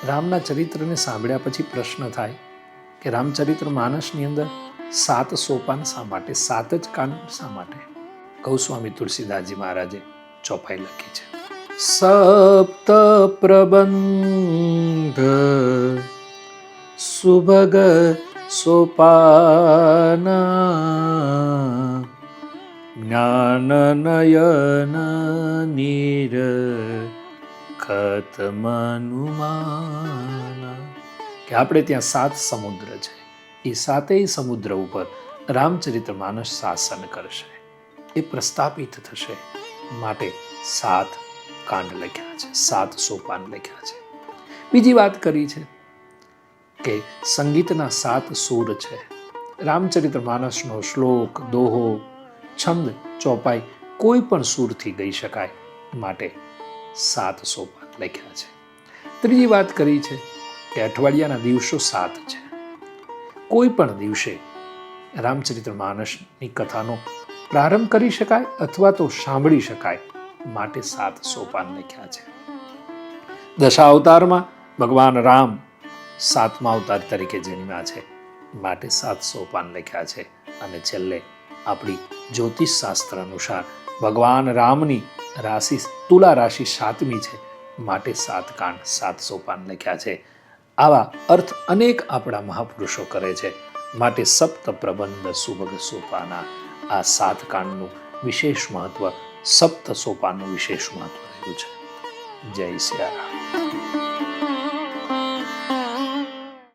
રામના ચરિત્રને સાંભળ્યા પછી પ્રશ્ન થાય કે રામચરિત્ર માનસની અંદર 7 સોપાન શા માટે, 7 જ કાંડ શા માટે? ગૌસ્વામી તુલસીદાસજી મહારાજે ચોપાઈ લખી છે. સપ્ત પ્રબંધ સુભગ સોપાના જ્ઞાન નયન નીર ખતમનુમાના. કે આપણે ત્યાં 7 સમુદ્ર છે, એ 7 સમુદ્ર ઉપર રામચરિત્ર માનસ શાસન કરશે, એ પ્રસ્થાપિત થશે, માટે 7 કાંડ લખ્યા છે, 7 સોપાન લખ્યા છે. બીજી વાત કરી છે કે સંગીતના 7 સૂર છે. રામચરિત્ર માનસનો શ્લોક, દોહો, છંદ, ચોપાઈ કોઈ પણ સૂરથી ગઈ શકાય, માટે 7 સોપાન લખ્યા છે. ત્રીજી વાત કરી છે કે અઠવાડિયાના દિવસો 7 છે. કોઈ પણ દિવસે રામચરિત્ર માનસની કથાનો પ્રારંભ કરી શકાય અથવા તો સાંભળી શકાય, માટે 7 સોપાન લખ્યા છે. દશાવતારમાં ભગવાન રામ 7મા અવતાર તરીકે જન્મ્યા છે, માટે 7 સોપાન લખ્યા છે. અને છેલ્લે આપણી જ્યોતિષ શાસ્ત્ર અનુસાર ભગવાન રામની રાશિ તુલા રાશિ 7મી છે, માટે 7 કાંડ 7 સોપાન લખ્યા છે. આવા અર્થ અનેક આપણા મહાપુરુષો કરે છે, માટે સપ્ત પ્રબંધ સુભગ સોપાના, આ 7 કાંડનું વિશેષ મહત્વ, સપ્ત સોપાનનું વિશેષ મહત્વ રહ્યું છે. જય શ્રી રામ.